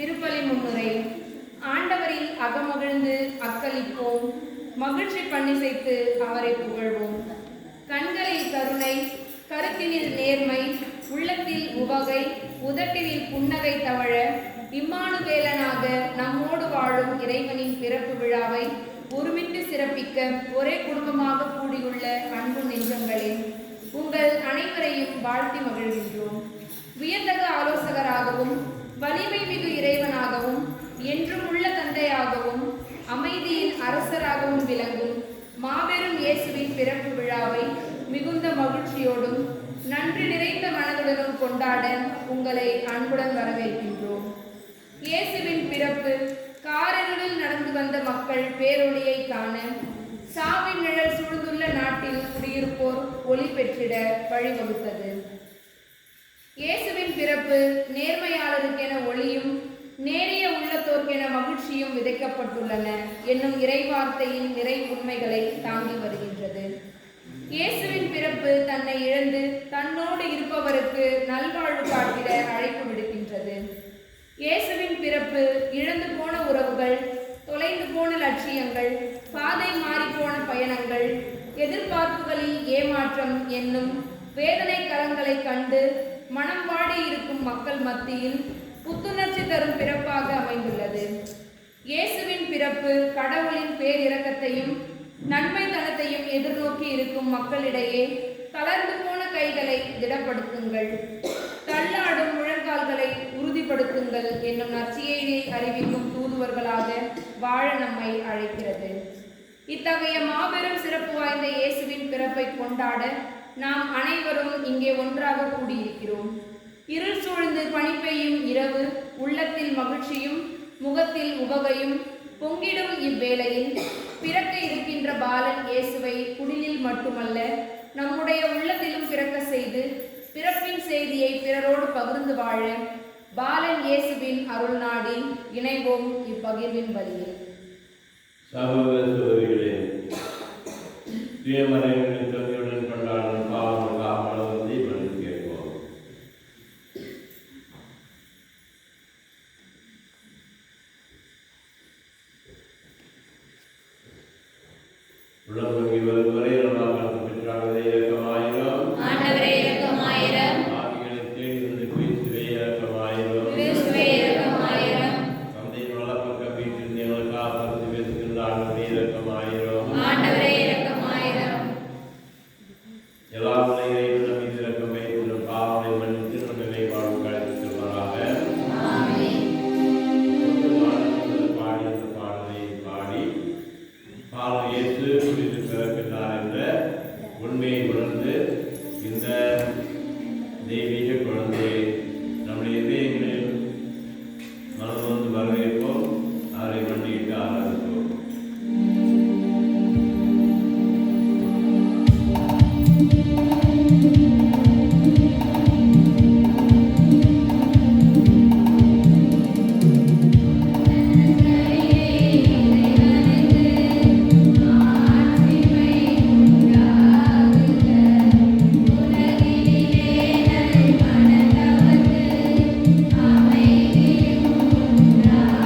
திருப்பலி முன்னுரை. ஆண்டவரில் அகமகிழ்ந்து அக்களிப்போம், மகிழ்ச்சி பண்ணிசைத்து அவரை புகழ்வோம். கண்களில் கருணை, கருத்தினில் நேர்மை, உள்ளத்தில் உவகை, உதட்டினில் புன்னகை தவழ இம்மானுவேலனாக நம்மோடு வாழும் இறைவனின் பிறப்பு விழாவை ஒருமிட்டு சிறப்பிக்க ஒரே குடும்பமாக கூடியுள்ள அன்பு நெஞ்சங்களே, உங்கள் அனைவரையும் வாழ்த்தி மகிழ்கின்றோம். வியத்தகு ஆலோசகராகவும் வலிமை மிகு இறைவனாகவும் என்றும் உள்ள தந்தையாகவும் அமைதியின் அரசராகவும் விளங்கும் மாபெரும் இயேசுவின் பிறப்பு விழாவை மிகுந்த மகிழ்ச்சியோடும் நன்றி நிறைந்த மனதுடனும் கொண்டாட உங்களை அன்புடன் வரவேற்கின்றோம். இயேசுவின் பிறப்பு காரிருளில் நடந்து வந்த மக்கள் பேரொளியை காண, சாவின் நிழல் சூழ்ந்துள்ள நாட்டில் குடியிருப்போர் ஒளி பெற்றிட வழிவகுத்தது. இயேசுவின் பிறப்பு நேர்மையாளருக்கென ஒளியும் நேரிய உள்ளத்தோர்க்கென மகிழ்ச்சியும் விதைக்கப்பட்டுள்ளன என்னும் இறைவார்த்தையின் நிறை உண்மைகளை தாங்கி வருகின்றது. இயேசுவின் பிறப்பு தன்னை இழந்து தன்னோடு இருப்பவருக்கு நல்வாழ்வு காட்டிட அழைப்பு விடுக்கின்றது. இயேசுவின் பிறப்பு இழந்து போன உறவுகள், தொலைந்து போன லட்சியங்கள், பாதை மாறிப்போன பயணங்கள், எதிர்பார்ப்புகளில் ஏமாற்றம் என்னும் வேதனை கலங்களை கண்டு மனம் வாடி இருக்கும் மக்கள் மத்தியில் புத்துணர்ச்சி தரும் பிறப்பாக அமைந்துள்ளது. இயேசுவின் பிறப்பு கடவுளின் பேரிரக்கத்தையும் நன்மை தனத்தையும் எதிர்நோக்கி இருக்கும் மக்களிடையே தளர்ந்து போன கைகளை திடப்படுத்துங்கள், தள்ளாடும் முழங்கால்களை உறுதிப்படுத்துங்கள் என்னும் நற்செய்தியை அறிவிக்கும் தூதுவர்களாக வாழ நம்மை அழைக்கிறது. இத்தகைய மாபெரும் சிறப்பு வாய்ந்த இயேசுவின் பிறப்பை கொண்டாட நாம் அனைவரும் இங்கே ஒன்றாக கூடியிருக்கிறோம். இருள் சூழ்ந்து பனி பெய்யும் இரவு உள்ளத்தில் மகிழ்ச்சியும் முகத்தில் உவகையும் பொங்கிடும் இவ்வேளையில் பிறக்க இருக்கின்ற பாலன் இயேசுவை குடிலில் மட்டுமல்ல நம்முடைய உள்ளத்திலும் பிறக்க செய்து பிறப்பின் செய்தியை பிறரோடு பகிர்ந்து வாழ பாலன் இயேசுவின் அருள் நாடி இணைவோம் இப்பகிர்வின் வழியில். சகோதர சகோதரிகளே, சுயமறைகளின் தொகையுடன் கொண்டாடும் பாவம் காமளவத்தை மனு கேட்போம். உலகம் இவர் வரை பெற்றாகவே இறக்கமாயிரம், ஆண்டவரே இறக்கமாயிரம், ஆவிகளை தேடி வந்து கிறிஸ்துவே இறக்கமாயிரம், கிறிஸ்துவே இறக்கமாயிரம், தந்தையின் வலப்பக்க வீட்டில் எங்களுக்கு காப்பது பேசுகின்ற ஆண்டவரே இறக்கமாயிரம், ஆண்டவரே இறக்கமாயிரம், எல்லா நிலைகளையும் நம்பி இறக்கம் வைத்துள்ள பாவனை மன்னித்து நம்மை வாழ்வு கழித்து செல்வராக. பாடி அந்த பாடலை பாடி பாவம் இயேசு குறித்து பிறக்கின்றார் என்ற உண்மையை உணர்ந்து இந்த தெய்வீக குழந்தையை நம்முடைய இதயங்களில் மனது வரவேற்போம், அவரை மண்டியிட்டு ஆராதிப்போம். Amen.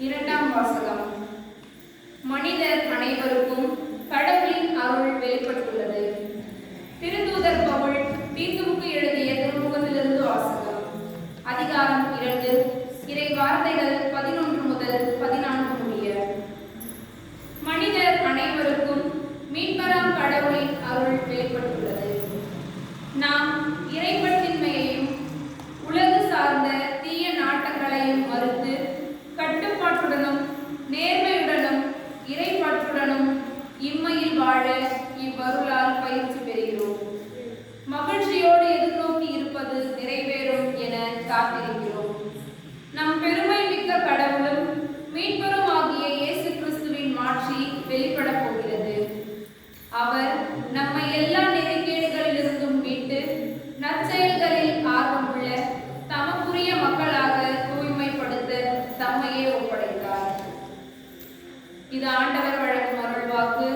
இரண்டாம் வாசகம். மனிதர் அனைவருக்கும் கடவுளின் அருள் வெளிப்பட்டுள்ளது. திருத்தூதர் பவுல் தீத்துவுக்கு எழுதிய திருமுகத்திலிருந்து வாசகம். அதிகாரம் 2, இறை வார்த்தைகள் 11 முதல் 14 முடிய. மனிதர் அனைவருக்கும் மீட்பராம் கடவுளின் அருள் வெளிப்பட்டுள்ளது. நாம் இறைப்பற்றின்மையையும் உலகு சார்ந்த தீய நாட்டங்களையும் மறுத்து கட்டுப்பாட்டுடனும் நேர்மையுடனும் இறைப்பற்றுடனும் இம்மையில் வாழ இவ்வருளால் பயிற்சி பெறுகிறோம். மகிழ்ச்சியோடு எதிர்நோக்கி இருப்பது நிறைவேறும் என காத்திருக்கிறோம். நம் பெருமை மிக்க கடவுளும் மீட்பரும் ஆகிய இயேசு கிறிஸ்துவின் மாட்சி வெளிப்பட போகிறது. அவர் நம்மை எல்லா நெறிகேடுகளிலிருந்தும் மீட்டு நற்செயல்களில் ஆர்வமுள்ள தமக்குரிய மக்களாக தூய்மைப்படுத்த தம்மையே ஒப்படைத்தார். இது ஆண்டவர் வழங்கும் அருள்வாக்கு.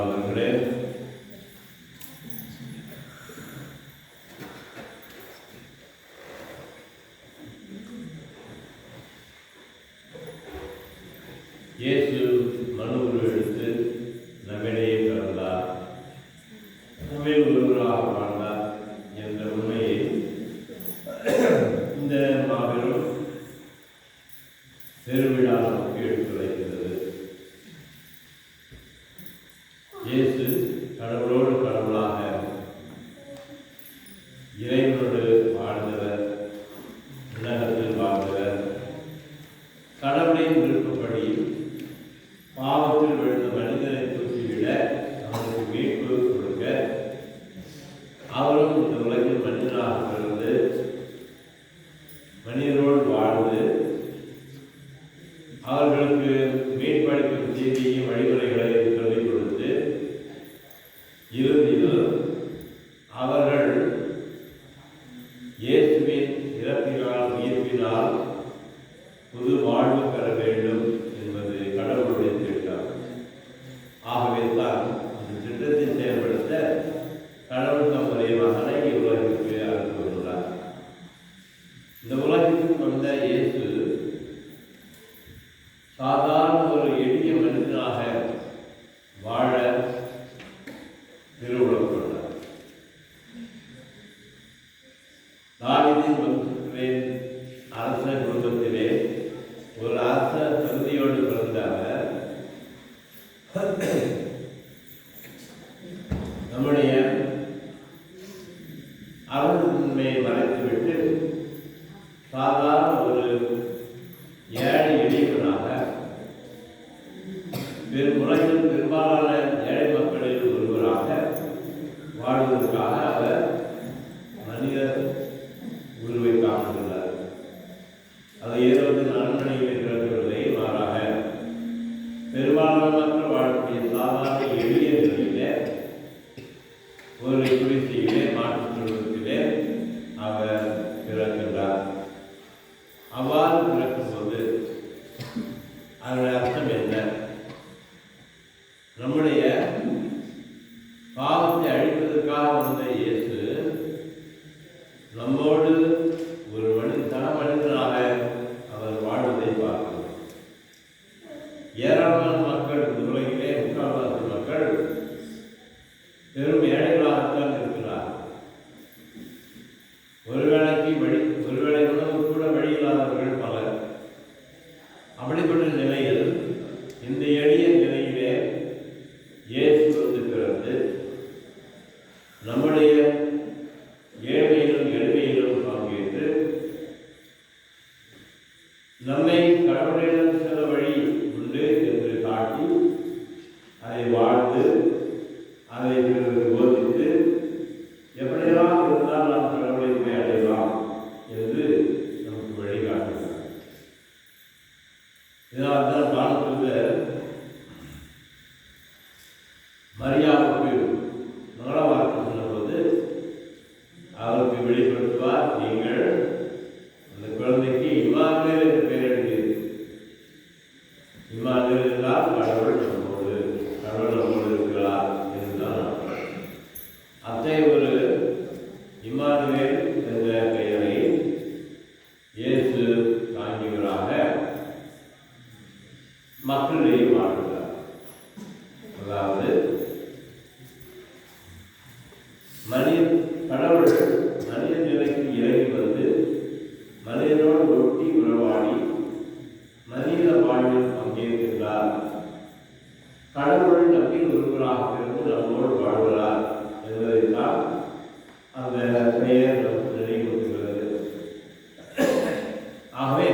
அவர்களே இயேசு மனு உருவெடுத்து நம்மிடையே பிறந்தார், நம்மில் ஒருவராக வாழ்ந்தார் என்ற உண்மையை இந்த மாபெரும் பெருவிழா நமக்கு எடுத்துரைக்கிறது. இயேசு கடவுளோடு கடவுளாக இறைவனோடு வாழ்ந்தவர், உலகத்தில் வாழ்ந்தவர். கடவுளின் விருப்பப்படி பாவத்தில் விழுந்த மனிதனை தூக்கிவிட அவனுக்கு மீட்பு கொடுக்க அவரும் இந்த உலகில் மனிதனாக பிறந்து மனிதரோடு வாழ்ந்து அவர்களுக்கு மீட்பளிக்கும் செய்தியையும் வழிமுறைகளையும் சொல்லிக் கொடுத்து இறுதியில் அவர்கள் இயேசுவின் இறப்பினால் உயிர்ப்பினால் புது வாழ்வு பெற வேண்டும் என்பது கடவுளுடைய திட்டம். ஆகவே தான் அந்த திட்டத்தை செயல்படுத்த கடவுள் தம்முடைய மகனை இவ்வுலகிற்கு அனுப்புகிறார். இந்த உலகிற்கு வந்த இயேசு சாதாரண ஒரு எளிய மனிதனாக வாழ திருவுளம் கொண்டார். தாவீதின் வம்சத்திலே அரச குடும்பத்திலே ஒரு அரச தகுதியோடு பிறந்த அவர் நம்முடைய அரசுமையை மறைத்துவிட்டு சாதாரண ஒரு ஏழை எளியவனாக உலகில் பெரும்பாலான ஏழை மக்களில் ஒருவராக வாழ்வதற்காக அவர் மனித உருவை காண்கிறார். அதை ஏதோ அரண்மனையில் பிறக்கவில்லை, மாறாக பெரும்பாலான மக்கள் வாழக்கூடிய சாதாரண எளிய நிலையிலே ஒரு குடிசையிலே மாற்றுத் தொழுவத்திலே அவர் பிறக்கின்றார். அவ்வாறு பிறக்கும்போது அதனுடைய அர்த்தம் என்ன? நம்முடைய பாவத்தை அழிப்பதற்காக வந்த இயேசு நம்மோடு ஒரு மனிதனாக அவர் வாழ்வதை பார்க்கிறோம். ஏராளமான மக்கள் இந்த உலகிலே முக்கால்வாசி மக்கள் பெரும் ஏழைகளாகத்தான் இருக்கிறார். ஒருவேளை உணவு கூட வழி இல்லாதவர்கள் பலர். அப்படிப்பட்ட நிலையில் இந்த எளிய நிலையிலே இயேசு வந்து பிறந்து நம்முடைய ஏழ்மையிலும் எளிமையிலும் பங்கேற்று நம்மை கடவுளிடம் சில வழி உண்டு என்று காட்டி அதை வாழ்ந்து அதை பிறகு போதித்து எப்படியெல்லாம் இருந்தால் நாம் கடவுளை போய் அடையலாம் என்று நமக்கு வழிகாட்டுகிறார். இதனால் தான் பாடத்தில் மரியாவுக்கு மங்களவார்த்தை சொன்னபோது அவருக்கு வெளிப்படுத்துவார், நீங்கள் அந்த குழந்தைக்கு இம்மானுவேல் என்று பெயரிடுவீர்கள். இம்மானுவேல் என்றால் கடவுள் நம்மோடு இருக்கிறார் என்றுதான். அத்தகைய ஒரு இம்மானுவேல் என்ற பெயரை இயேசு தாங்கியவராக மக்களிடையே வாழ்கிறார். அதாவது கடவுள் மனித நிலைக்கு இறங்கி வந்து மனிதனோடு ஒட்டி உறவாடி மனித வாழ்வில் பங்கேற்கின்றார். கடவுள் நம்மில் ஒருவராக இருந்து நம்மோடு வாழ்கிறார் என்பதைத்தான் அந்த பெயர் நமக்கு நினைவூட்டுகிறது. ஆகவே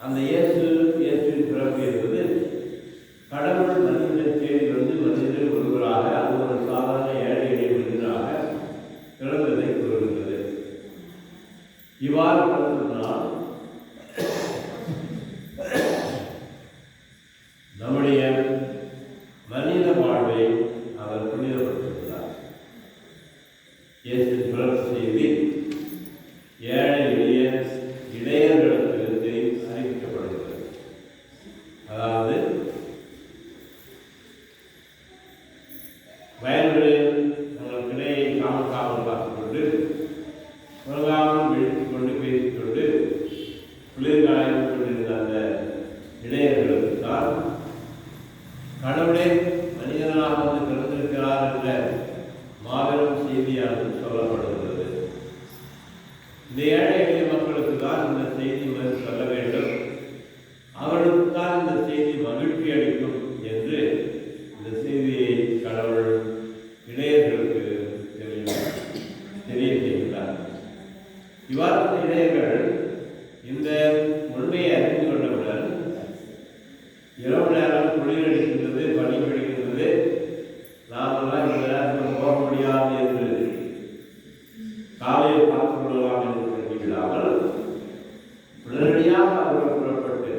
அந்த இயேசுவின் பிறப்பு என்பது கடவுள் மனிதனை தேடி வந்து மனிதனில் ஒருவராக, அது ஒரு சாதாரண ஏழை மனிதனாக பிறந்ததை கூறுகின்றது. இவ்வாறு பிறந்ததனால் நம்முடைய மனித வாழ்வை அவர் புனிதப்படுத்துகிறார். இயேசு பிறப்பு செய்தி ஏழை எளிய இடையர்களுக்கு அறிவிக்கப்படுகிறது. அதாவது வயல்களில் தங்கள் கிடையை காமல் பார்த்துக்கொண்டு உறங்காமல் விழித்துக் கொண்டு பேசிக்கொண்டு குளிர்காயம் கொண்டிருந்த அந்த இடையர்களுக்கு தான் இந்த ஏழை எளிய மக்களுக்கு தான் இந்த செய்தி சொல்ல வேண்டும், அவர்களுக்கு தான் இந்த செய்தி மகிழ்ச்சி அளிக்கும் என்று இந்த செய்தியை கடவுள் இடையர்களுக்கு தெரிய செய்கிறார். இவ்வாறு இடையர்கள் இந்த உண்மையை அறிந்து கொண்டவுடன் இரவு நேரம் குளிர் அடிக்கின்றது, பனி பிடிக்கின்றது, நாமெல்லாம் இந்த நேரத்தில் போக முடியாது என்று காலையில் பார்த்து கொள்ளலாம் என்று தெரிவிக்கிறார்கள். உடனடியாக அவர்கள் புறப்பட்டு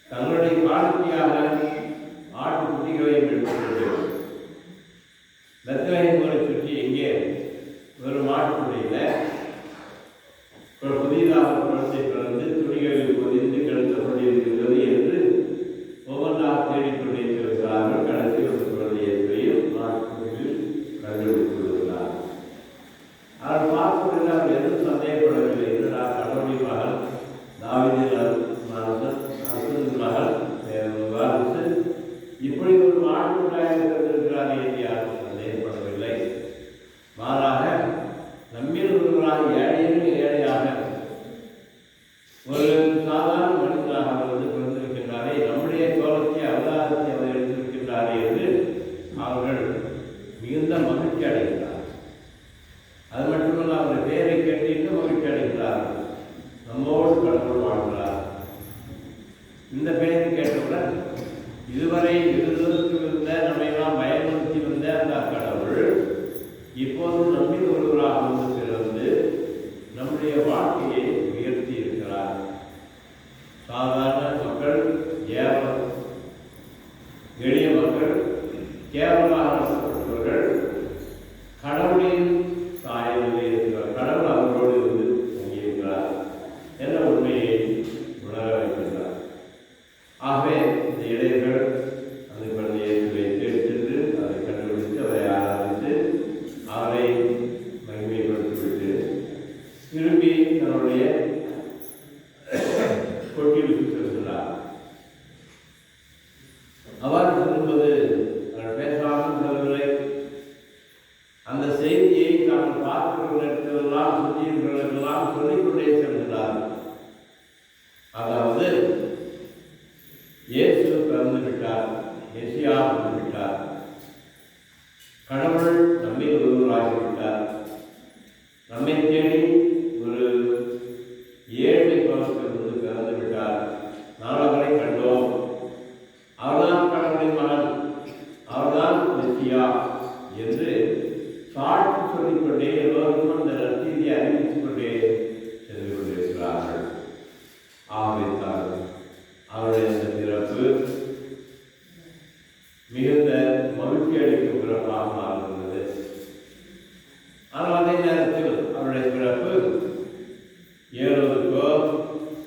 தங்களுடைய காணிக்கையாக ஆட்டுக்குட்டிகளை எடுத்துக்கொண்டு பெத்லகேமை சுற்றி எங்கே ஒரு மாட்டுக்குடியில் ஒரு புதிதாக குழந்தை பிறந்து துணிகளில் பொதிந்து கிடத்தப்பட்டிருக்கிறது என்று ஒவ்வொன்றாக தேடிக்கொண்டே செல்கிறார்கள். கடைசி ஒரு குழந்தையையும் மாட்டுக்குடியில் கண்டுபிடித்துள்ளார். அவர் பார்ப்பதில் அவர் எதுவும் சந்தேகப்படவில்லை. என்றால் கடவுளின் மகன் தாவீதின் அரசன் மகன் இப்படி ஒரு மாட்டுக்குள்ளாக இருந்திருக்கிறார் என்று யாரும் சந்தேகப்படவில்லை. மாறாக நம்மில் ஒருவராக ஏழையிலும் ஏழையாக ஒரு சாதாரண மனிதனாக அவர் பிறந்திருக்கின்றாரே, நம்முடைய கோலத்தை அவதாரத்தை அவர் எடுத்திருக்கின்றாரே என்று அவர்கள் மிகுந்த மகிழ்ச்சி அடைகிறார். அது மட்டுமல்ல, அவருடைய பெயரை கேட்டு இன்னும் மகிழ்ச்சி அடைகிறார்கள். நம்மோடு கடவுள் வாழ்கிறார். இந்த பெயரை கேட்டவுடன் இதுவரை விருதுக்கு இருந்த நம்மையெல்லாம் பயமுறுத்தி வந்த அந்த கடவுள் இப்போது நம்மில் ஒருவராக வந்து பிறந்து நம்முடைய வாழ்க்கையை உயர்த்தி இருக்கிறார். சாதாரண மக்கள், எளிய மக்கள், கேவலமாக நடத்தப்பட்டவர்கள் கடவுளின் சாயலில் இருக்கிறார். கடவுள் அவர்களோடு இருந்து தங்கியிருக்கிறார் என்ற உண்மையை உணர வைக்கின்றார். ஆகவே இந்த இடையர்கள் அந்த குழந்தையை தேர்ந்தெடுத்து அதை கண்டுபிடித்து அவரை ஆராதித்து அவரை மகிமைப்படுத்திவிட்டு திரும்பி தன்னுடைய கொட்டிலுக்கு செல்கிறார். அவர் திரும்புவது பேசாமல் விடவில்லை. அந்த செய்தியை தாங்கள் பார்க்கிறவர்களுக்கெல்லாம் சுற்றியவர்களுக்கெல்லாம் சொல்லிக்கொண்டே செல்கிறார். அதாவது இயேசு பிறந்து விட்டார், மெசியா வந்து விட்டார், கடவுள் நம்மில் ஒருவராகிவிட்டார், நம்மை தேடி ஒரு ஏழை குலத்திலிருந்து பிறந்து விட்டார், நாளவரை கண்டோம், அவர்தான் கடவுளின் மகன், அவர்தான் மெசியா என்று சாட்சி சொல்லிக்கொண்டே எல்லோருக்கும் அந்த நற்செய்தியை அறிவித்துக் கொண்டே சென்று கொண்டிருக்கிறார்கள். ஆகவேத்தான் அவருடைய அந்த பிறப்பு மிகுந்த மகிழ்ச்சி அளிக்கும் பிறப்பாக மாறுகிறது. ஆனால் அதே நேரத்தில் அவருடைய பிறப்பு ஏறுவதற்கோ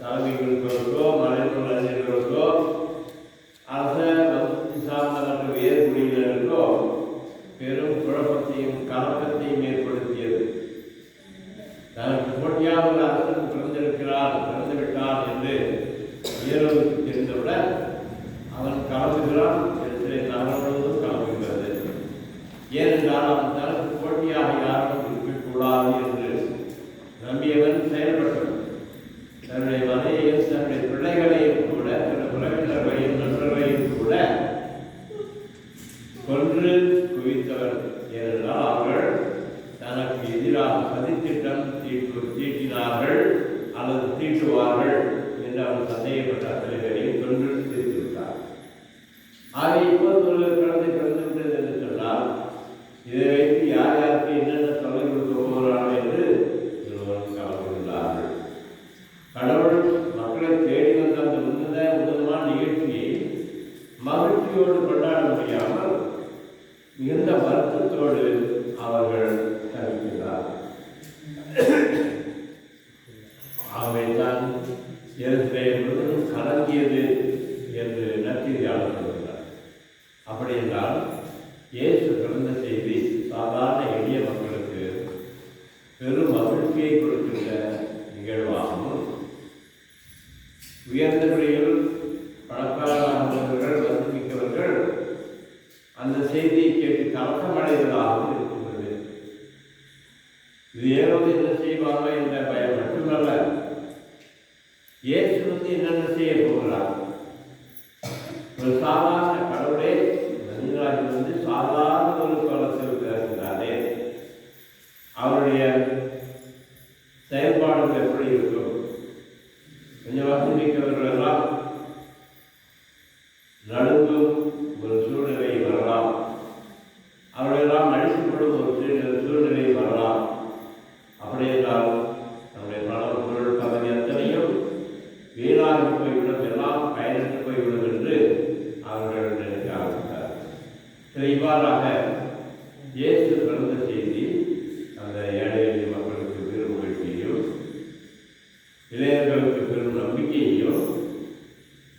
தலைமைகளுக்கோ மலைக்குள் அறிஞர்களுக்கோ அரச வசதி சார்ந்த மற்ற வேறுகுடியினருக்கோ பெரும் குழப்பத்தையும் கலக்கத்தையும் ஏற்படுத்தியது. தனக்கு போட்டியாக ஒரு அரசன் பிறந்து விட்டான் என்று ஏறுவதற்கு தெரிந்தவுடன் அவன் கலந்துகிறான் என்று நகரம் கலந்துகிறது. ஏனென்றால் அவன் தனக்கு போட்டியாக யாரும் இருக்கக்கூடாது என்று நம்பியவன் செயல்பட்டவன். தன்னுடைய மனையையும் தன்னுடைய பிள்ளைகளையும் கூட தன்னுடைய உறவினர்களையும் நண்பர்களையும் கூட கொன்று குவித்தவன். ஏனென்றால் அவர்கள் தனக்கு எதிராக சதித்திட்டம் தீட்டினார்கள் அல்லது தீட்டுவார்கள் என்று அவன் சந்தேகப்பட்ட அத்தனை பேரையும் கொன்று தீர்த்து விட்டார். ஆக இப்போது ஒரு குழந்தை பிறந்துவிட்டது என்று சொன்னால் இதை வைத்து யார் யாருக்கு என்னென்ன தொலை கொடுக்க போகிறார்கள் என்று இருவரும் கலந்துள்ளார்கள். கடவுள் மக்களை தேடி வந்த அந்த உன்னதமான நிகழ்ச்சியை மகிழ்ச்சியோடு கொண்டாட முடியாமல் மிகுந்த வருத்தத்தோடு அவர்கள் தவிக்கிறார்கள். ஆகவேதான் எருசலேம் முழுவதும் கலங்கியது என்று நற்செய்தியாளர் சொல்கிறார். அப்படி என்றால் இயேசு பிறந்த செய்தி சாதாரண எளிய மக்களுக்கு பெரும் மகிழ்ச்சியை கொடுக்கின்ற நிகழ்வாகவும், உயர்ந்த முறையில் பணக்காரர்கள் வசதிமிக்கவர்கள் அந்த செய்தியை கேட்டு கலக்கமடைவதாகவும் இருக்கின்றது. இது ஏதாவது என்ன செய்வாங்க செய்ய போகிறார்? ஒரு சாதாரண கடவுளே மனிதராக சாதாரண ஒரு காலத்தில் பிறக்கிறாரே, அவருடைய செயல்பாடுகள் எப்படி இருக்கும்? கொஞ்சம் வசதி மிக்கவர்கள் எல்லாம் நடுங்கும் ஒரு சூழ்நிலை வரலாம், அவர்களெல்லாம் நடிக்கப்படும் ஒரு சூழ்நிலை வரலாம். அப்படி என்றால் நம்முடைய பணம், பொருள், பதவி அத்தனையும் வீணாகி போய்விடும், எல்லாம் பயனற்று போய்விடும் என்று அவர்கள் நினைக்க ஆரம்பித்தார். இவ்வாறாக இயேசு பிறந்த செய்தி அந்த ஏழை எளிய மக்களுக்கு பெரும் மகிழ்ச்சியையும் இளைஞர்களுக்கு பெரும் நம்பிக்கையையும்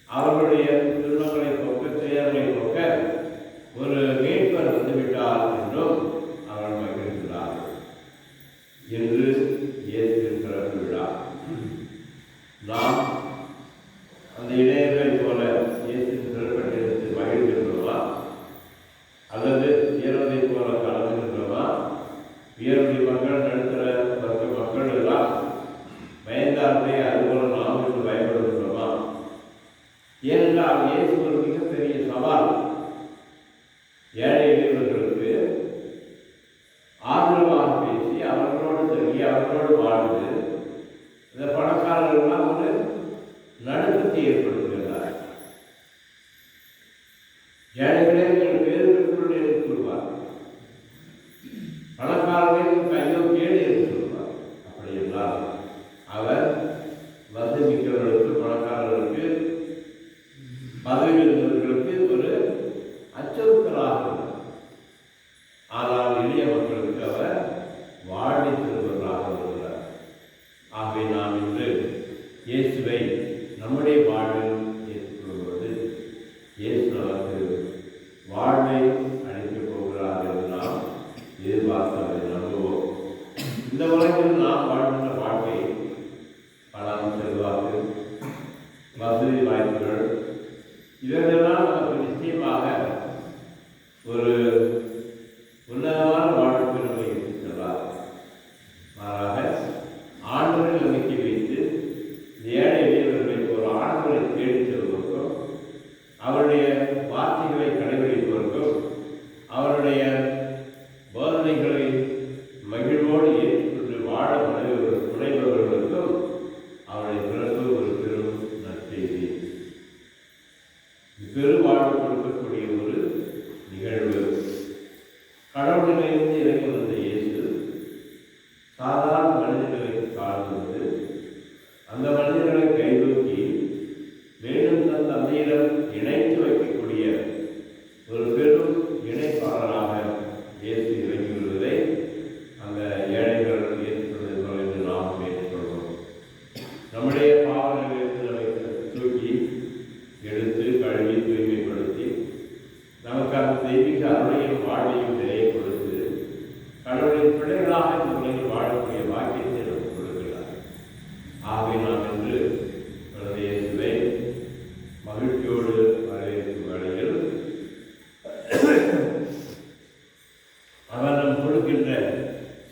அவர்களுடைய துன்பங்களை போக்க, துயரங்களை போக்க ஒரு மீட்பர் வந்துவிட்டார் என்றும் அவர்கள் மகிழ்கிறார்கள் என்று இயேசு பிறப்பு விழா. நாம் அந்த இளைஞர்களைப் போல இயேசு பிறப்பெடுத்து மகிழ்கின்றோமா, அல்லது உயர்வதைப் போல கலந்துகின்றோமா? உயர்வுடைய மக்கள், நடுத்தர வர்க்க மக்கள் எல்லாம் பயந்தார்களே, அதுபோல நாம் என்று பயப்படுகின்றோமா? ஏனென்றால் இயேசு ஒரு மிகப்பெரிய சவால். ஏழை எளியவர்களுக்கு ஆதரவாக பேசி அவர்களோடு தங்கி அவர்களோடு வாழ்ந்து இந்த பணக்காரர்கள்லாம் ஒரு நடுக்கத்தை ஏற்படுத்துகிறார். ஏழைகளே பேரு பெற்றுள்ள என்று சொல்வார், பணக்காரர்களே கையோ கேடு என்று சொல்வார். அப்படி என்றால் அவர் வசதி மிக்கவர்களுக்கு, பணக்காரர்களுக்கு, பதவியில் இருந்தவர்களுக்கு ஒரு அச்சுறுத்தலாக இருந்தார். ஆனால் எளிய மக்களுக்கு அவர் வாழ்வை தருவதாக இருக்கிறார். ஆகவே நாம் இன்று இயேசுவை நம்முடைய வாழ்வில் ஏற்றுக்கொள்வது, இயேசு நமக்கு வாழ்வை அளிக்கப் போகிறார் என்று நாம் எதிர்பார்த்தவரை நம்புவோம். இந்த உலகில் நாம் வாழ்கின்ற வாழ்க்கை பணம், செல்வாக்கு, வசதி வாய்ப்புகள் இவர்களெல்லாம் நமக்கு நிச்சயமாக ஒரு உன்னதமான வாழ்க்கை நம்மை சென்றார். மாறாக ஆண்டவரை நம்பிக்கை வைத்து ஏழை எளியவர்களை ஒரு ஆண்டவரை தேடிச் செல்வதற்கும், அவருடைய வார்த்தைகளை கடைபிடிப்பதற்கும், அவருடைய போதனைகளை மகிழ்வோடு ஏற்றுக்கொண்டு வாழ முனைபவர்களுக்கும் அவருடைய பிறப்பு ஒரு பெரும் நற்செய்தி, பெருவாழ்வு கொடுக்கக்கூடிய ஒரு நிகழ்வு. கடவுளிலிருந்து இறங்கி வந்த இயேசு சாதாரண மனிதர்களை காண்பது, அந்த மனிதர்களை கைதூக்கி மேலும் தன் தந்தையிடம் இணைத்து வைக்கக்கூடிய ஒரு பெரும் இணைப்பாளராக இயேசு இறங்கி வருவதை அந்த ஏழைகள் ஏற்றுக்கொள்வதற்கு என்று நாம் ஏற்றுக்கொள்வோம். நம்முடைய பாவங்களிலிருந்து நம்மை தூக்கி எடுத்து கழுவி தூய்மைப்படுத்தி நமக்கு அந்த தெய்வீக அருளையும் வாழ்வையும் நிலையை கொடுத்து கடவுளின் பிள்ளைகளாக இந்த உலகில் வாழக்கூடிய வாக்கியத்தை நமக்கு கொடுக்கிறார். ஆகவே நாம் இன்று குழந்தை இயேசுவை மகிழ்ச்சியோடு வரவேற்கும் வேளையில் அவர் நம் கொடுக்கின்ற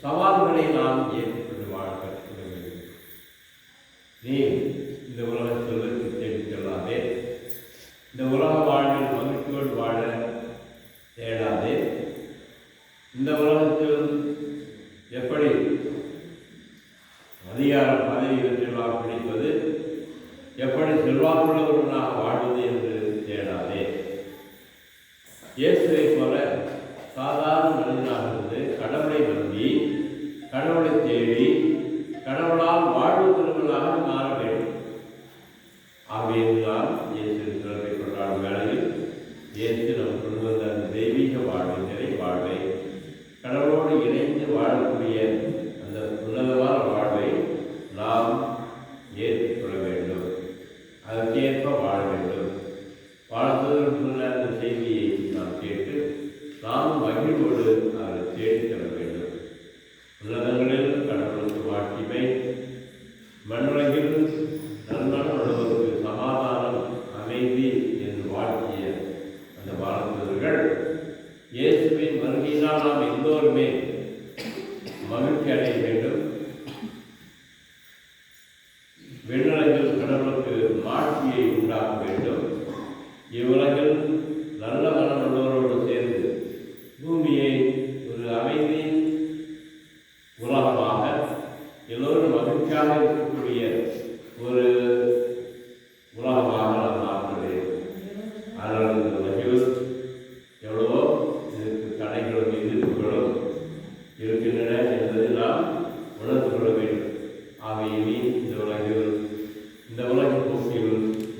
சவால்களை நாம் ஏற்றுக்கொண்டு வாழ கற்றுக்கொள்ள வேண்டும். நீ இந்த உலக செல்வத்தை தேடிச் செல்லாதே, இந்த உலக வாழ்வில் மகிழ்ச்சியோடு வாழ தேடாதே. இந்த உலகத்தில் எப்படி அதிகாரம், பதவி இவற்றெல்லாம் பிடிப்பது, எப்படி செல்வாக்குள்ளவர்களாக வாழ்வது என்று தேடாதே. இயேசுவை போல சாதாரண மனிதனாக இருந்து கடவுளை நம்பி, கடவுளை தேடி, கடவுளால் வாழ்வு திருமணாக மாற வேண்டும். ஆகையினால் இயேசு சிறப்பை கொண்டாடும் வேளையில் இயேசு நம் கொண்டு வந்த அந்த தெய்வீக வாழ்வை, நிறை வாழ்வை, கடவுளோடு இணைந்து வாழக்கூடிய அந்த உன்னதமான வாழ்வை நாம் ஏற்றுக்கொள்ள வேண்டும். அதற்கேற்ப வாழ வேண்டும். வாழ்த்துவதற்கு சொன்ன அந்த செய்தியை நாம் கேட்டு நாம் மகிழ்வோடு அதை தேடித் தர வேண்டும். உன்னதங்களில் கடவுளுக்கு விண்ணுலகில் கடவுளுக்கு மாட்சியை உண்டாக்க வேண்டும். இவ்வுலகில் நல்ல மனம் உள்ளவரோடு சேர்ந்து பூமியை ஒரு அமைதி உலகமாக எல்லோரும் மகிழ்ச்சியாக இருக்கக்கூடிய ஒரு உலகமாக நாம் மாற்ற வேண்டும். ஆனால் இந்த உலகில் எவ்வளவோ இதற்கு தடைகளும் எதிர்ப்புகளும் இருக்கின்றன என்பதை நாம் உணர்ந்து கொள்ள வேண்டும். ஆகையினி இந்த உலகின் போக்கில்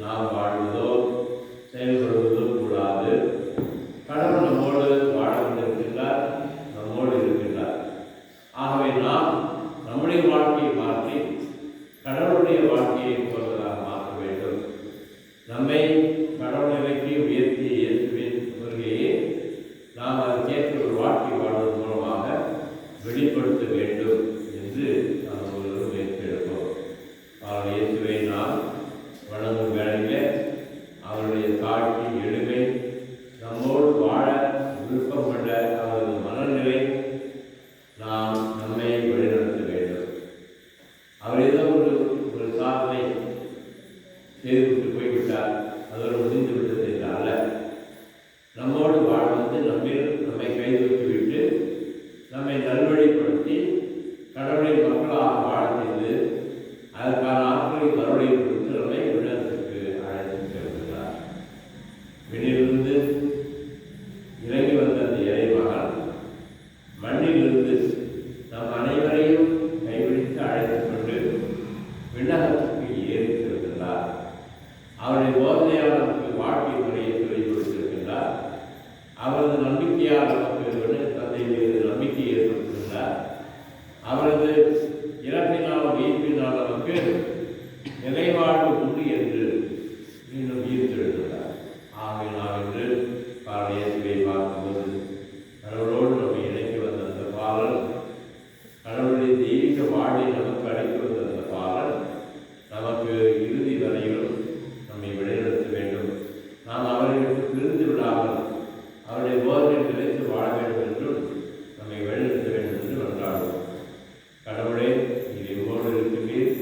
நாம் வாழ்வதோ செயல்படுவதோ கூடாது. கடவுள் நம்மோடு வாழ கொண்டிருக்கின்றார், நம்மோடு இருக்கின்றார். ஆகவே நாம் நம்முடைய வாழ்க்கையை மாற்றி கடவுளுடைய வாழ்க்கையை போன்றதாக மாற்ற வேண்டும். நம்மை கடவுள் நிலைக்கு உயர்த்திய இயேசுவின் வருகையை நாம் அதற்கேற்ற ஒரு வாழ்க்கை வாழ்வதன் மூலமாக வெளிப்படுத்த வேண்டும் என்று நாம் ஒருவரும் முயற்சி எடுப்போம். அவருடைய இயேசுவை நாம் வணங்கும் வேளையில் அவருடைய தாழ்ச்சி எளிமை நம்மோடு வாழ விருப்பம் கொண்ட அவரது மனநிலை நாம் நம்மை வழிநடத்த வேண்டும். அவர் ஏதோ ஒரு சாதனை செய்துவிட்டு போய்விட்டார், அதோடு முடிந்து விட்டது என்று அல்ல. நம்மோடு வாழ்வது நம்மை கைதூக்கிவிட்டு நம்மை நல்வழிப்படுத்தி கடவுளின் மக்களாக வாழ செய்து அதற்கான ஆற்றலை மறுபடியும் கொடுத்து நம்மை விண்ணகத்திற்கு அழைத்து செல்கிறார். விண்ணிலிருந்து இறங்கி வந்த அந்த இறைமகன் மண்ணிலிருந்து நம் அனைவரையும் கைவிடித்து அழைத்துக் கொண்டு விண்ணகத்திற்கு ஏறி செல்கின்றார். அவருடைய போதனையால் நமக்கு வாழ்க்கை முறையை சொல்லிக் கொடுத்திருக்கின்றார். அவரது நம்பிக்கையால் நமக்கு தந்தை மீது நம்பிக்கை ஏற்படுத்துகின்றார். அவரது இறப்பினால் உயிர்ப்பினால் நமக்கு நிறைவாழ்வு உண்டு என்று மீண்டும் ஈர்த்தெழுகிறார். ஆகவே நாம் இன்று இயேசுவை பார்க்கும்போது கடவுளோடு நம்மை இணைக்கி வந்த அந்த பாலன், கடவுளுடைய தெய்வீக வாழ்வை நமக்கு அழைத்து வந்த அந்த பாலன் நமக்கு இறுதி வரையிலும் நம்மை வழிநடத்த வேண்டும். நாம் அவர்களுக்கு பிரிந்து விடாமல் அவருடைய போதனை நிலைத்து வாழ வேண்டும் என்றும் நம்மை வழிநடத்த வேண்டும் என்று கொண்டாடுவோம். கடவுளே, நீர் எம்மோடு இருக்கின்றீர்,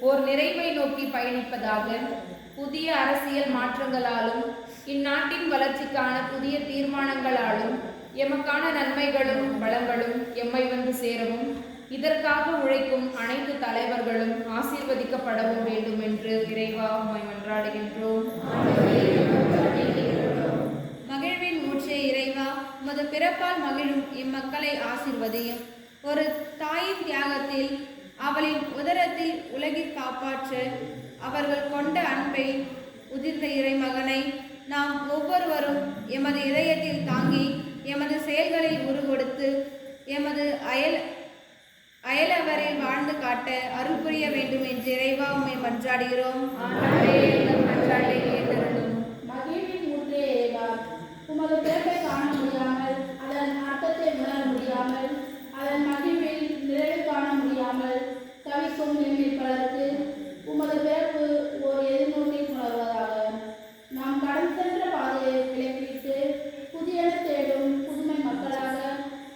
ஓர் நிறைவை நோக்கி பயணிப்பதாக புதிய அரசியல் மாற்றங்களாலும் இந்நாட்டின் வளர்ச்சிக்கான புதிய தீர்மானங்களாலும் எமக்கான நன்மைகளும் வளங்களும் எம்மை வந்து சேரவும் இதற்காக உழைக்கும் அனைத்து தலைவர்களும் ஆசீர்வதிக்கப்படவும் வேண்டும் என்று இறைவா உம்மை மன்றாடுகின்றோம். மகிழ்வின் மூச்சே இறைவா, உமது பிறப்பால் மகிழும் இம்மக்களை ஆசீர்வதியும். ஒரு தாயின் தியாகத்தில் அவளின் உதரத்தில் உலகை காப்பாற்ற அவர்கள் கொண்ட அன்பை உதிர்ந்த இறைமகனை நாம் ஒவ்வொருவரும் எமது இதயத்தில் தாங்கி எமது செயல்களில் உருவெடுத்து எமது அயலவரில் வாழ்ந்து காட்ட அருள் புரிய வேண்டும் என்று இறைவா உம்மை மன்றாடுகிறோம். மகிழ்வின் ஊற்றே இறைவா, உமது பிறப்பை காண முடியாமல், அதன் அர்த்தத்தை உணர முடியாமல், அதன் மகிழ்வில் நிறைவு காண முடியாமல் தவிக்கும் எம்மில் பலருக்கு உமது பிறப்பு ஓர் எதிர்நோக்கி உணர்வதாக. நாம் கடந்து சென்ற பாதையை விளக்கிட்டு புதியன தேடும் புதுமை மக்களாக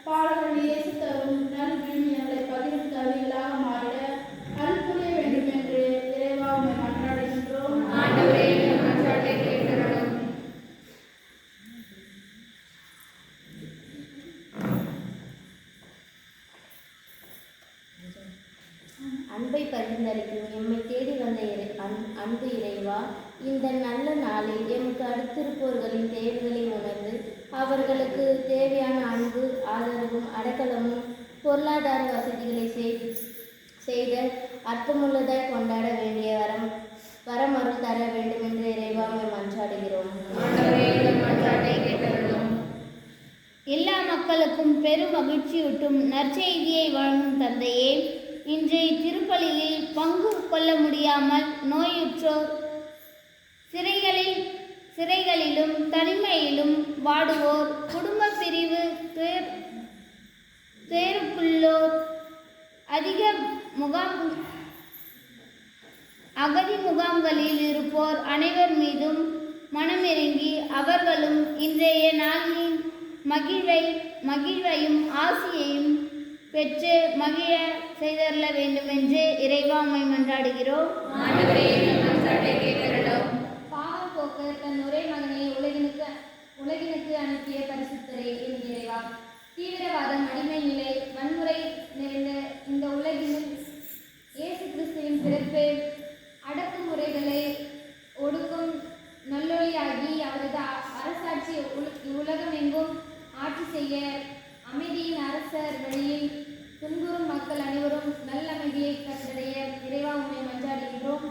பாடல்கள் இயேசு தரும் நல் விழுமியங்களை பகிரும் கருவிகளாக மாறிட அருள் புரிய வேண்டும் என்று இறைவா உம்மை மன்றாடுகின்றோம். அன்பை பகிர்ந்தளிக்கும் எம்மை தேடி வந்த அன்பு இறைவா, இந்த நல்ல நாளில் எமக்கு அடுத்திருப்போர்களின் தேவைகளை உணர்ந்து அவர்களுக்கு தேவையான அன்பு, ஆதரவும், அடக்கலமும், பொருளாதார வசதிகளை செய்த அர்த்தமுள்ளதாய் கொண்டாட வேண்டிய வரமருள் தர வேண்டும் என்று இறைவா உம்மை மன்றாடுகிறோம். எல்லா மக்களுக்கும் பெரும் மகிழ்ச்சியூட்டும் நற்செய்தியை வழங்கும் தந்தையே, இன்றைய திருப்பலியில் பங்கு கொள்ள முடியாமல் நோயுற்றோர், சிறைகளிலும் தனிமையிலும் வாடுவோர், குடும்ப பிரிவு துயருக்குள்ளோர், அகதி முகாம்களில் இருப்போர் அனைவர் மீதும் மனமிறங்கி அவர்களும் இன்றைய நாளின் மகிழ்வையும் ஆசியையும் பெற்று மகிழ செய்தருள வேண்டும் என்று இறைவா உம்மை மன்றாடுகிறோம். பாவம் போக்க தன் ஒரே மகனை உலகினுக்கு அனுப்பிய பரிசுத்தரே என் இறைவா, தீவிரவாதம், அடிமை நிலை, வன்முறை நிறைந்த இந்த உலகில் இயேசு கிறிஸ்துவின் பிறப்பு அடக்குமுறைகளை ஒடுக்கும் நல்லொளியாகி அவரது அரசாட்சி உலகம் எங்கும் ஆட்சி செய்ய அமைதியின் அரசர் வழியில் துன்புறும் மக்கள் அனைவரும் நல்லமைதியை கற்றடைய இறைவா உம்மை மன்றாடுகின்றோம்.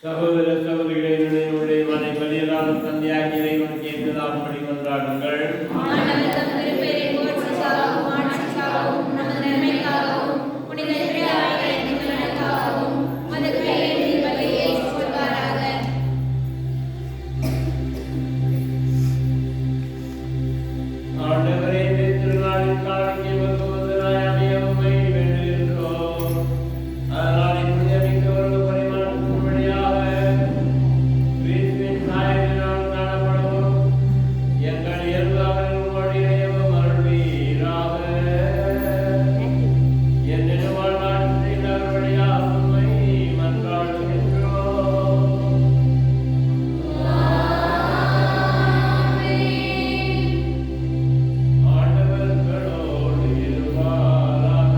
சகோதர சகோதரிகளே, என்னுடைய மனை பலியலான தந்தையாகிய இறைவனுக்கு ஏற்றதாகும்படி கொண்டாடுங்கள். ஆண்டவரே, இந்த திருநாளின் காணிக்கை வருவதனாய் அமையவுமை வேண்டுகின்றோம். அதனால் புனிதமிக்கவர்கள் பரிமாற்றத்தின் வழியாக கிறிஸ்துவின் சாயலினால் காணப்படவும் எங்கள் இயல்பு அவர்கள் வழியையும் அருள்வீராக. என்னிடம் வாழ்நாட்டில் அவர் வழியாக உம்மை மன்றாடுகின்றோம். ஆண்டவர்களோடு இருப்பாராக.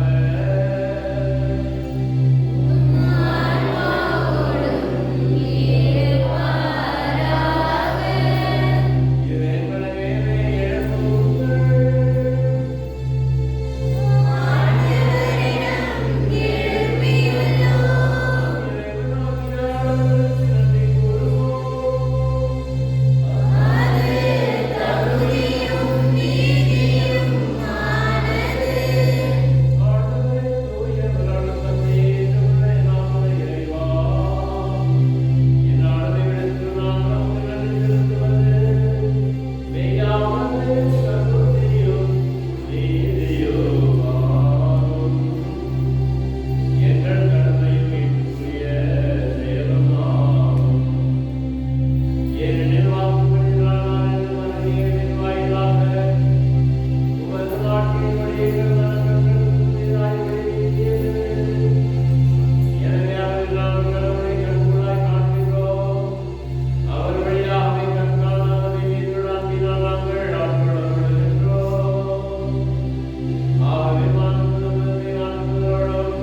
இறைவனை எழுப்புங்கள். எங்கள் கடமையும் மீட்புக்குரிய செயலுமாகும். ஏனெனில் வாக்குப்படினாலான இந்த மனதின் வாயிலாக உமது நாட்டின் வழிகள் நலன்கள் புதிதாய் விளைவிக்கிறது. எனவே அவர்கள் நாங்கள் அவரை கண்கூடாய் காண்கின்றோம். அவர் வழியாகவே கண்காணாதவை மீது அன்பினால் நாங்கள் ஆட்கொள்ளப்படுகின்றோம். ஆகவே மாண்புமிகு ஆண்டவரோடும்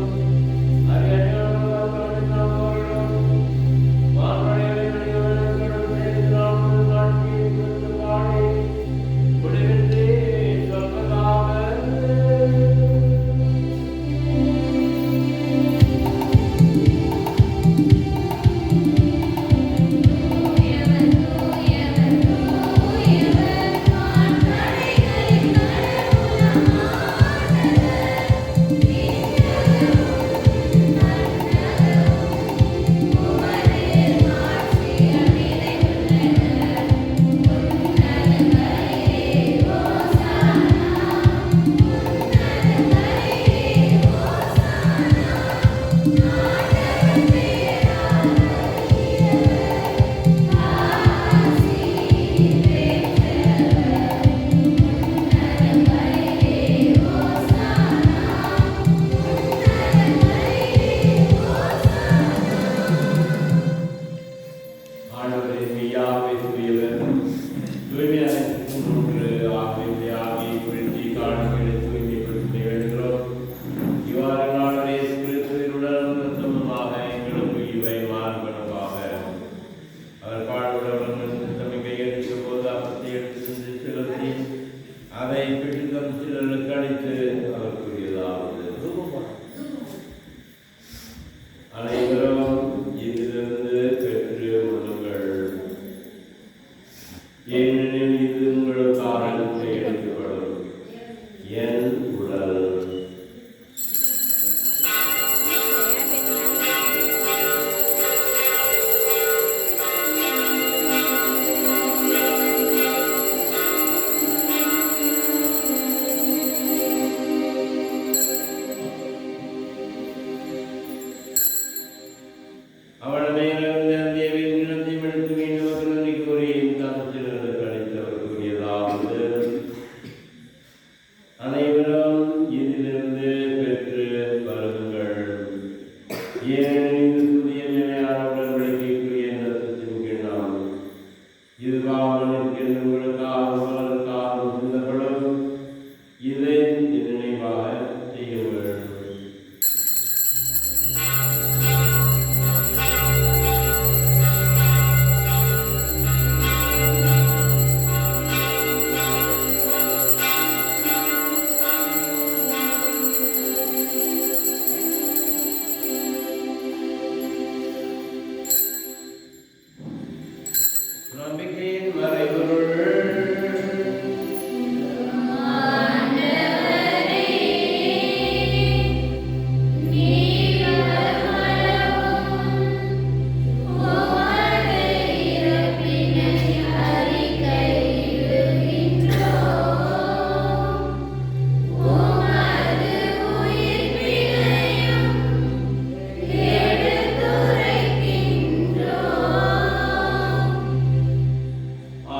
ஆண்டவரே, மெய்யாகவே தூயவர், தூய்மையானதற்கு முன்று ஆகவே ஆகிய குறித்து காணிக்கைகளை தூய்மைப்படுத்த வேண்டுகிறோம். இவ்வாறு நாளே கிறிஸ்துவின் உடலும் இரத்தமுமாக எங்களுக்கு இவை மாறுபடுவாக. அவர் பாடுபடவர்கள் தம்மை கையெழுத்தும் போது அப்பத்தை எடுத்து செலுத்தி அதை பிடித்தம் சிலருக்கு அளித்து அவர் கூறியதாவது: அனைவரும் இதிலிருந்து பெற்று உண்ணுங்கள். நம்பிக்கையின் மறைபொருள்.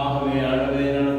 ஆகவே ஆண்டவரே,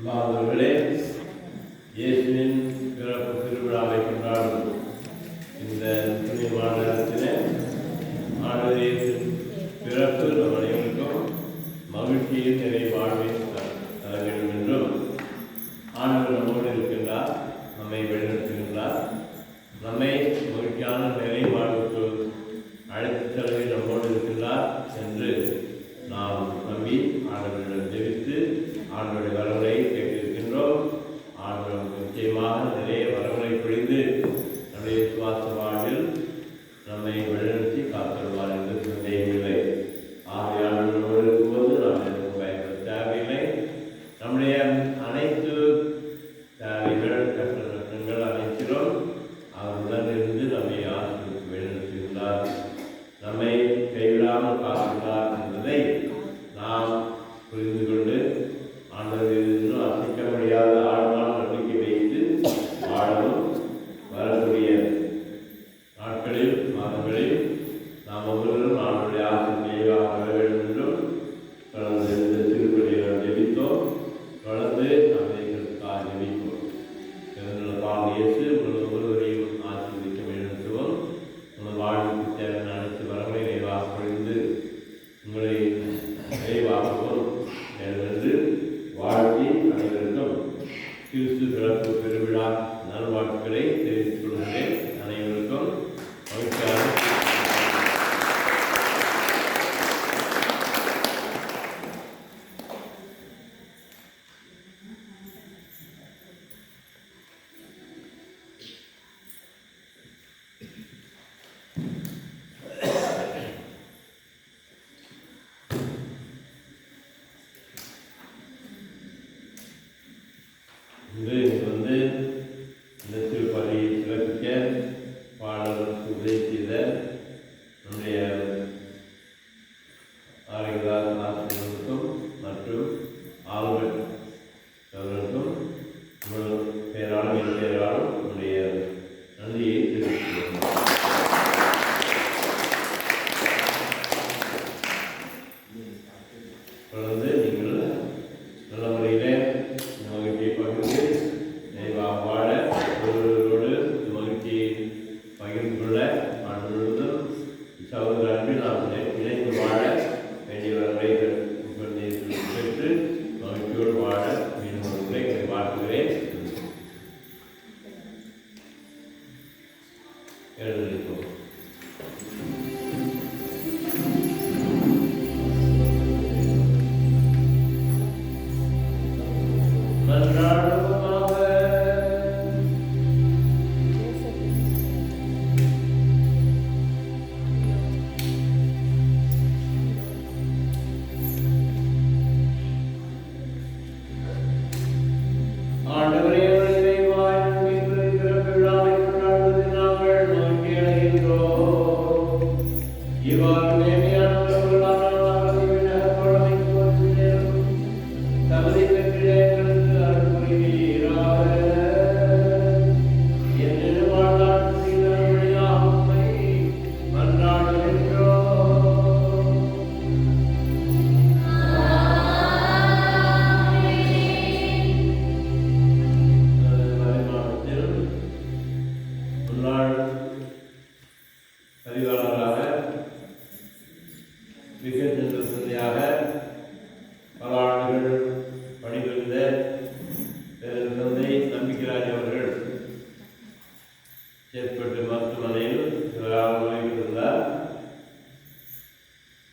அவர்களே, இயேசுவின் பிறப்பு திருவிழாவை கொண்டாடும் இந்த புனிதமான நேரத்திலே ஆண்டவர் இயேசுவின் பிறப்பு நம் அனைவருக்கும் மகிழ்ச்சியின் நிறைவாழ்வின் தர வேண்டும் என்றும் ஆண்டவர் நம்மோடு இருக்கின்றார், நம்மை வழிநடத்துகின்றார், நம்மை மகிழ்ச்சியான நிறைவாழ்வுக்கு அழைத்து செல்வதை நம்மோடு இருக்கின்றார் என்று நாம் நம்பி ஆண்டவரிடம் ஜெபித்து ஆண்டவருடைய வரவுரை கேட்டிருக்கின்றோம். ஆண்டவர் நிச்சயமாக நிறைய வரவுரை பொழிந்து நம்முடைய சுவாச வாழ்வில் நம்மை வழிநடத்தி காத்திருவார் என்று சந்தேகமில்லை. ஆகையாளர் நம்மோடு இருக்கும்போது நாம் எதுவும் பயப்பட தேவையில்லை. நம்முடைய அனைத்து தேவைகள் கஷ்ட நஷ்டங்கள் அனைத்திலும் அவருடன் இருந்து நம்மை ஆசிரியருக்கு வழிநடத்துகின்றார், நம்மை கைவிடாமல் காக்கின்றார் என்பதை நாம் புரிந்து கொண்டு ஆண்டவர் இன்னும் அசைக்க முடியாத ஆழமான நம்பிக்கை வைத்து வாழவும் வரக்கூடிய நாட்களில் மாதங்களில் நாம் ஒவ்வொருவரும் ஆண்டவருடைய ஆசிரியராக வர வேண்டும் என்றும் தொடர்ந்து இந்த திருப்பதியில் ஜெபித்தோம். தொடர்ந்து நாம் எங்களுக்காக ஜெபிப்போம். இயேசு உங்கள் ஒவ்வொருவரையும் ஆசீர்வதிக்க வேண்டுத்துவோம். உங்கள் வாழ்வுக்கு தேவையான அனைத்து வரங்களை நிறைவாக பொழிந்து உங்களை நிறைவாகவும் என்று வாழ்த்தி அனைவருக்கும் கிறிஸ்து பிறப்பு பெருவிழா நல்வாழ்த்துக்களை தெரிவித்துக் கொள்கிறேன். அனைவருக்கும் மகிழ்ச்சியாக வந்து இந்த திருப்பதி சிறப்பிக்க பாடலுக்கு உதவி செய்த நம்முடைய ஆரோக்கியதார் ஆசிரியர்களுக்கும் மற்றும் ஆல்பர்ட் அவர்களுக்கும் பெயராலும் என் பெயராலும் நம்முடைய நன்றியை தெரிவித்துள்ளோம். தொடர்ந்து நீங்கள் நல்ல முறையில் மகிழ்ச்சியை பகிர்ந்து நிறைவாக வாழ ஒருவரோடு மகிழ்ச்சியை பகிர்ந்து கொள்ள ஆண்டு முழுவதும் சகோதர அன்பில் நாம் இணைந்து வாழ வேண்டியவர்களை பெற்று மகிழ்ச்சியோடு வாழ மீண்டும் ஒரு முறை வாழ்த்துகிறேன். எழுதிப்போம். ஆண்டவரே, இறைவாய் நம்பிக்கை பிறப்பு விழாவை கொண்டாடுவதில் நாங்கள் நோக்கி அடைகின்றோம். இவ்வாறு மேன்மையானவர்களான நாங்கள் விண்ணகத்தோடு வைத்து சேரும் தகுதி பெற்ற எங்களுக்கு அருள் புரிவீராக. என்று வாழ்நாள் செய்த வழியாக உம்மை மன்றாடுகின்றோம். முன்னாள் பதிவாளராக மிகச்சிறந்த தந்தையாக பல ஆண்டுகள் பணிபுரிந்த தந்தை நம்பிக்கைராஜ் அவர்கள் சேத்பட்டு மருத்துவமனையில் இருந்தார்.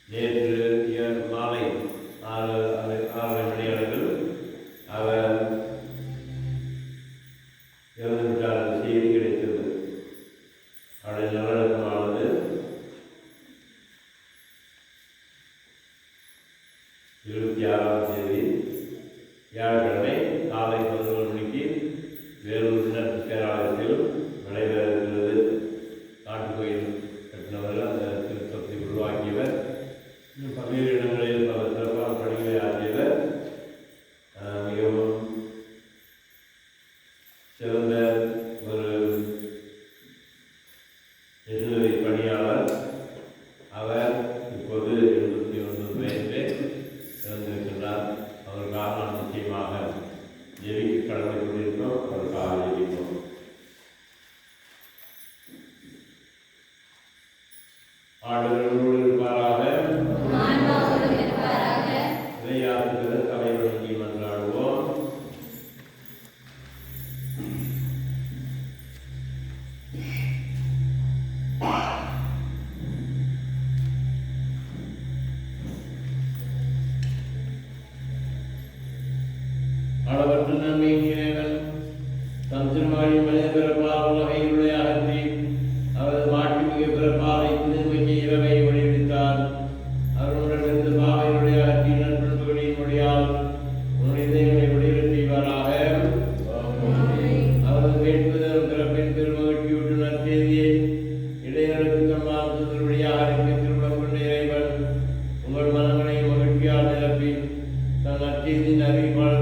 நேற்று மாலை 6:30 மணி அளவில் அவர் இறந்துவிட்டார் என்ற செய்தி கிடைத்தது. அவருடைய நல்லடக்கமானது 26ஆம் தேதி வியாழக்கிழமை காலை 11 மணிக்கு வேலூர் பேராலயத்தில் நடைபெற இருக்கிறது. நாட்டுக்கோயில் கட்டினவர்கள் அந்த திருத்தத்தை உருவாக்கியவர், பல்வேறு இடங்களில் பல சிறப்பான பணிகளை ஆற்றியவர், மிகவும் சிறந்த ஒரு மிஷனரி பணியாளர். அவர் இப்போது 79 வயதிலே இறந்திருக்கின்றார். அவருக்காக நாம் நிச்சயமாக அளவற்ற நன்மையின் இறைவன் தம் திருமகனின் மனித பிறப்பால் உலகையுடைய அகற்றி அவரது மாட்டுமிகு பிறப்பாலை புனிதமிக்க இரவை ஒளிவித்தார். அவருடனிருந்து பாவையுடைய அகற்றி நற்பண்புகளின் மொழியால் உன்னுடைய இதயங்களை ஒளிரச் செய்வாராக. அவரது வேட்புதல் பிறப்பின் பெருமகிழ்ச்சியூட்டு நற்செய்தியை இடையர்களுக்கு தம்மால் திருவடியாக அறிவிக்க திருவிழம் கொண்ட இறைவன் உங்கள் மனங்களை மகிழ்ச்சியால் நிரப்பி தன் நற்செய்தியின் அறிவிப்பாளர்